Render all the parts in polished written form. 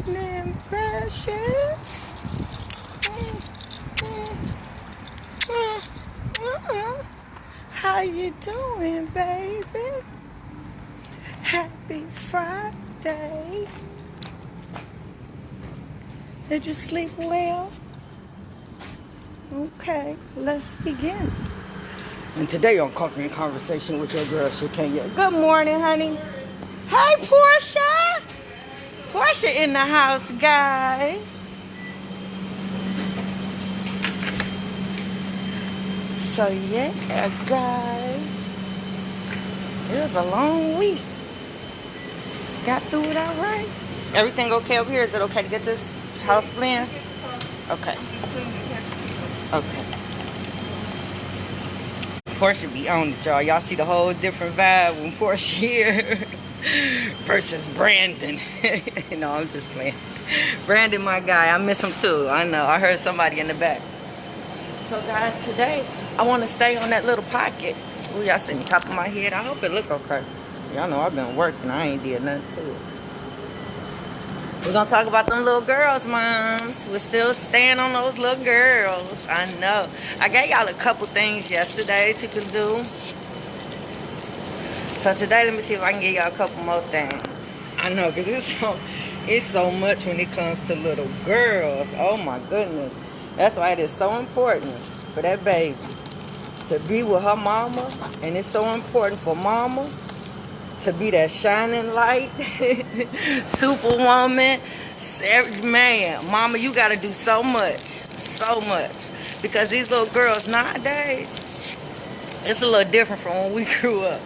evening, precious. How you doing, baby? Happy Friday. Did you sleep well? Okay, let's begin. And today on Coffee and Conversation with your girl, Shakenya. Good morning, honey. Hey, Portia. Portia in the house, guys. So, yeah, guys. It was a long week. Got through it all right. Everything okay over here? Is it okay to get this house blend? Okay. Okay. Portia be on it, y'all. Y'all see the whole different vibe when Portia here versus Brandon. No, I'm just playing. Brandon, my guy. I miss him too. I know. I heard somebody in the back. So, guys, today I want to stay on that little pocket. Ooh, y'all see me top of my head. I hope it look okay. Y'all know I've been working. I ain't did nothing to it. We're going to talk about them little girls, moms. We're still staying on those little girls. I know. I gave y'all a couple things yesterday that you can do. So today, let me see if I can give y'all a couple more things. I know, because it's so much when it comes to little girls. Oh, my goodness. That's why it is so important for that baby to be with her mama. And it's so important for mama to be that shining light, superwoman. Man, mama, you got to do so much, because these little girls nowadays, it's a little different from when we grew up.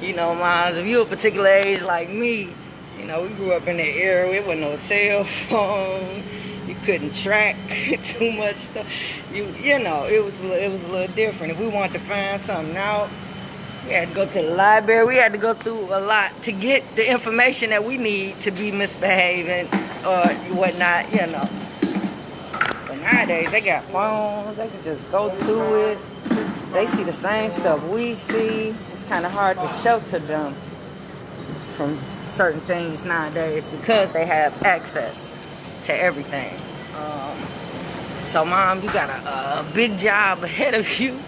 You know, moms, if you're a particular age like me, you know, we grew up in the era where there was no cell phone. You couldn't track too much stuff. You know, it was a little different. If we wanted to find something out, we had to go to the library. We had to go through a lot to get the information that we need to be misbehaving or whatnot, you know. But nowadays, they got phones. They can just go to it. They see the same stuff we see. It's kind of hard to shelter them from certain things nowadays because they have access to everything. So, Mom, you got a big job ahead of you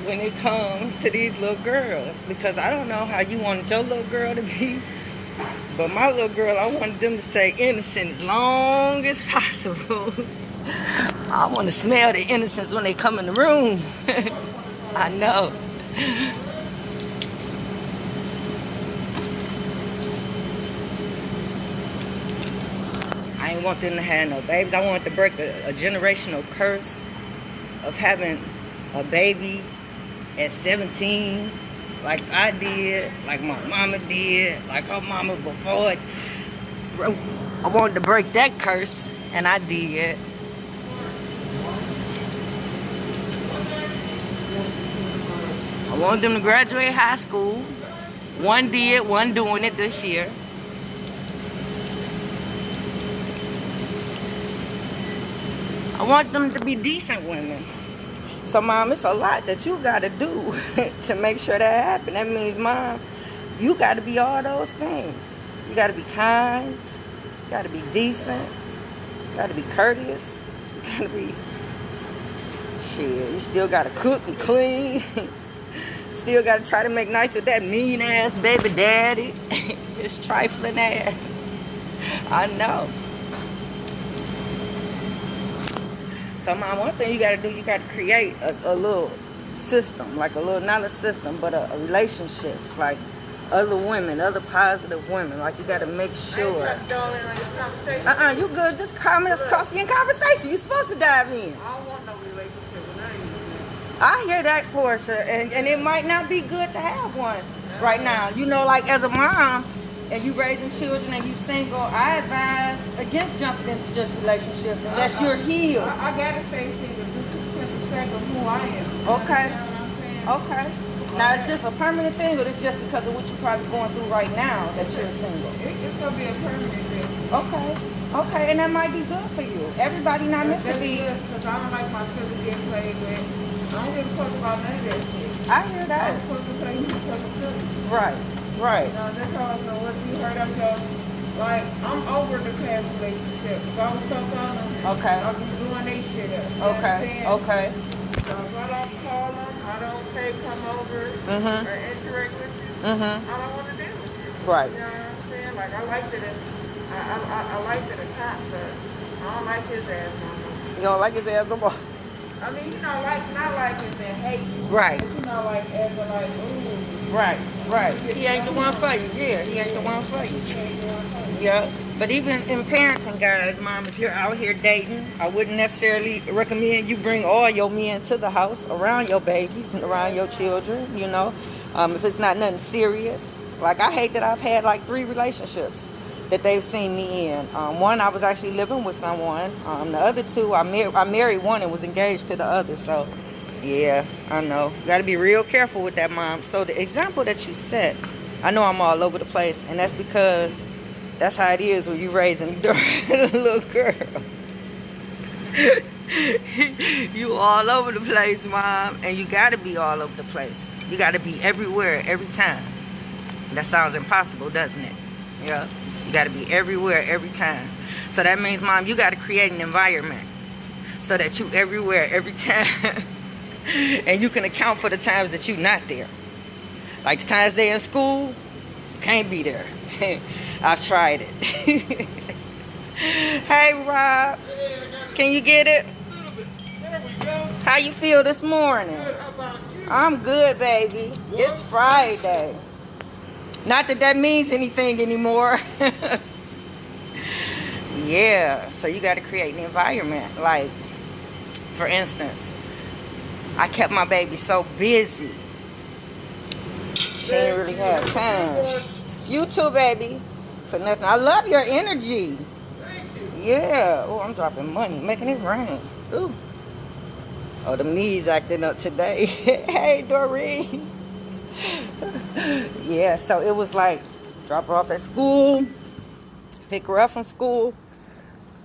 when it comes to these little girls, because I don't know how you wanted your little girl to be, but my little girl, I wanted them to stay innocent as long as possible. I want to smell the innocence when they come in the room. I know. I ain't want them to have no babies. I wanted to break a generational curse of having a baby at 17, like I did, like my mama did, like her mama before it. I wanted to break that curse, and I did. I wanted them to graduate high school. One did, one doing it this year. I want them to be decent women. So, Mom, it's a lot that you got to do to make sure that happens. That means, Mom, you got to be all those things. You got to be kind. You got to be decent. You got to be courteous. You got to be, shit, you still got to cook and clean. Still got to try to make nice with that mean-ass baby daddy. His trifling ass. I know. So, Mom, one thing you got to do, you got to create a little system, like a little, not a system, but a relationships, like other women, other positive women. Like, you got to make sure. You good. Just comment, coffee and conversation. You're supposed to dive in. I don't want no relationship with none of you. I hear that, Portia, and it might not be good to have one right now. You know, like as a mom, and you raising children and you single, I advise against jumping into just relationships unless you're healed. I gotta stay single due to the simple fact of who I am. Okay. You know what I'm saying? Okay. Now, it's just a permanent thing, or it's just because of what you're probably going through right now that you're single? It's gonna be a permanent thing. Okay. Okay, and that might be good for you. Everybody not meant to be. Because I don't like my children getting played with. I don't give a fuck about none of that shit. I hear that. I don't fuck with you, fuck with children. Right. Right. That's all I know. What you heard of your Like, I'm over the past relationship. If I was stuck on them, Okay. I'll be doing they shit up. You Okay. understand? Okay. So if I don't call them, I don't say come over Mm-hmm. or interact with you, Mm-hmm. I don't want to deal with you. Right. You know what I'm saying? Like, I liked it. I liked it a cop, but I don't like his ass no more. You don't like his ass no more. I mean, you know, like, not like as in hate. Right. But you know, like, as in like, ooh. Right. Right. He ain't the one for you. Yeah, he ain't the one for you. He ain't the one for you. Yeah. But even in parenting, guys, Mom, if you're out here dating, I wouldn't necessarily recommend you bring all your men to the house around your babies and around your children, you know. If it's not nothing serious. Like, I hate that I've had like 3 relationships that they've seen me in. One, I was actually living with someone. The other 2, I married one and was engaged to the other. So, yeah, I know. You got to be real careful with that, Mom. So the example that you set, I know I'm all over the place, and that's because that's how it is when you raising little girls. You all over the place, Mom, and you got to be all over the place. You got to be everywhere, every time. That sounds impossible, doesn't it? Yeah. You got to be everywhere, every time. So that means, Mom, you got to create an environment so that you everywhere, every time. And you can account for the times that you're not there. Like the times they're in school, can't be there. I've tried it. Hey, Rob. Can you get it? There we go. How you feel this morning? Good. How about you? I'm good, baby. It's Friday. Not that means anything anymore. Yeah, so you got to create an environment. Like, for instance, I kept my baby so busy. She didn't really have time. You too, baby. For nothing. I love your energy. Thank you. Yeah. Oh, I'm dropping money, making it rain. Ooh. Oh, them knees acting up today. Hey, Doreen. Yeah, so it was like, drop her off at school, pick her up from school.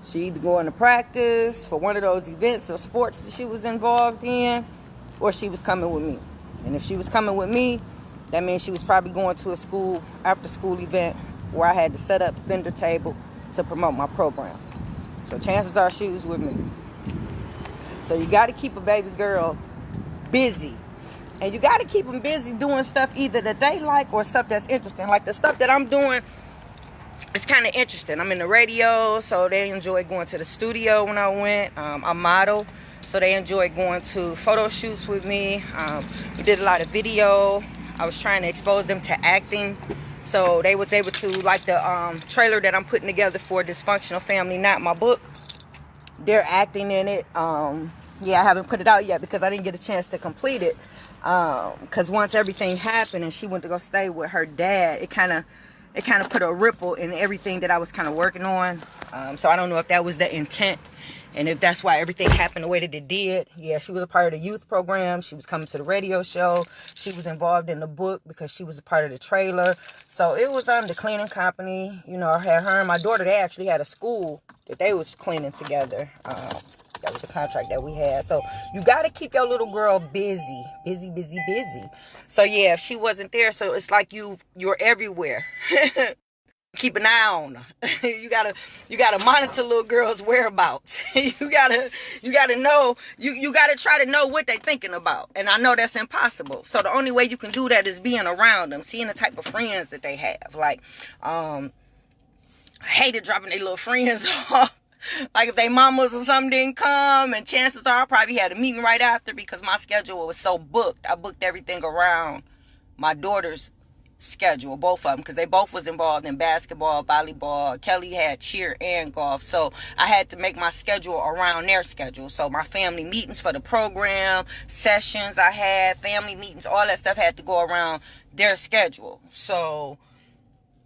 She either going to practice for one of those events or sports that she was involved in, or she was coming with me. And if she was coming with me, that means she was probably going to a school, after school event where I had to set up a vendor table to promote my program. So chances are she was with me. So you got to keep a baby girl busy. And you got to keep them busy doing stuff either that they like or stuff that's interesting. Like the stuff that I'm doing, it's kind of interesting. I'm in the radio, so they enjoy going to the studio when I went. I model, so they enjoy going to photo shoots with me. We did a lot of video. I was trying to expose them to acting, so they was able to, like the trailer that I'm putting together for Dysfunctional Family, Not My Book. They're acting in it. Yeah, I haven't put it out yet because I didn't get a chance to complete it. Because once everything happened and she went to go stay with her dad, it kind of put a ripple in everything that I was kind of working on. So I don't know if that was the intent and if that's why everything happened the way that it did. Yeah, she was a part of the youth program. She was coming to the radio show. She was involved in the book because she was a part of the trailer. So it was the cleaning company. You know, I had her and my daughter, they actually had a school that they was cleaning together. That was a contract that we had. So you got to keep your little girl busy. Busy, busy, busy. So yeah, if she wasn't there, so it's like you're everywhere. Keep an eye on her. you gotta monitor little girls' whereabouts. you gotta know, you gotta try to know what they're thinking about. And I know that's impossible. So the only way you can do that is being around them, seeing the type of friends that they have. Like, I hated dropping their little friends off. Like if they mamas or something didn't come, and chances are I probably had a meeting right after because my schedule was so booked. I booked everything around my daughter's schedule, both of them, because they both was involved in basketball, volleyball. Kelly had cheer and golf, so I had to make my schedule around their schedule. So my family meetings for the program, sessions I had, family meetings, all that stuff had to go around their schedule. So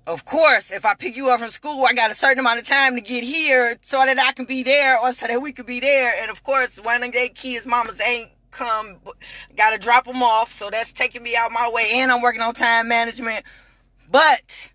of course, if I pick you up from school, I got a certain amount of time to get here so that I can be there or so that we could be there. And of course, one of their kids' mamas ain't come. Got to drop them off. So that's taking me out my way. And I'm working on time management. But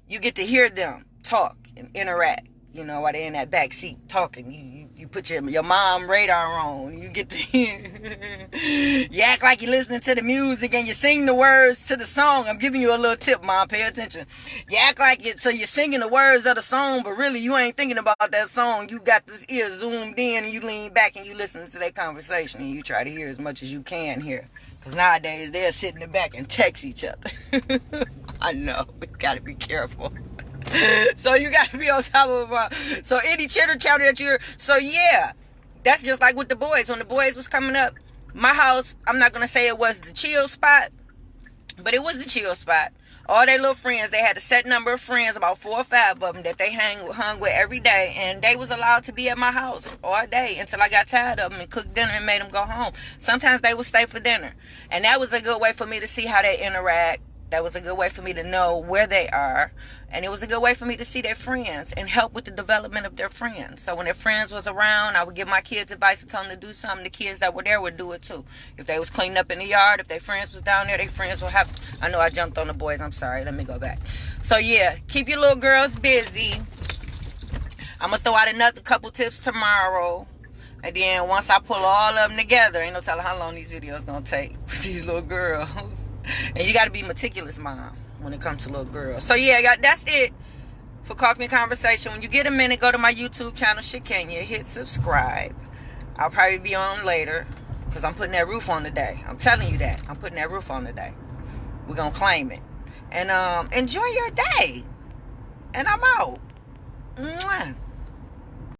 you get to hear them talk and interact, you know, while they're in that back seat talking. You put your mom radar on. You get to you act like you're listening to the music and you sing the words to the song. I'm giving you a little tip, Mom. Pay attention. You act like it, so you're singing the words of the song, but really you ain't thinking about that song. You got this ear zoomed in and you lean back and you listen to that conversation and you try to hear as much as you can hear. Because nowadays they'll sit in the back and text each other. I know. We got to be careful. So you got to be on top of so any chitter chatter that you're, so yeah, that's just like with the boys. When the boys was coming up, my house, I'm not going to say it was the chill spot, but it was the chill spot. All their little friends, they had a set number of friends, about 4 or 5 of them that they hung with every day, and they was allowed to be at my house all day until I got tired of them and cooked dinner and made them go home. Sometimes they would stay for dinner, and that was a good way for me to see how they interact. That was a good way for me to know where they are. And it was a good way for me to see their friends and help with the development of their friends. So when their friends was around, I would give my kids advice and tell them to do something. The kids that were there would do it too. If they was cleaning up in the yard, if their friends was down there, their friends would have... I know I jumped on the boys. I'm sorry. Let me go back. So yeah, keep your little girls busy. I'm going to throw out another couple tips tomorrow. And then once I pull all of them together, ain't no telling how long these videos going to take with these little girls. And you got to be meticulous, Mom, when it comes to little girls. So, yeah, that's it for Coffee and Conversation. When you get a minute, go to my YouTube channel, Shakenya. Hit subscribe. I'll probably be on later because I'm putting that roof on today. I'm telling you that. I'm putting that roof on today. We're going to claim it. And enjoy your day. And I'm out. Mwah.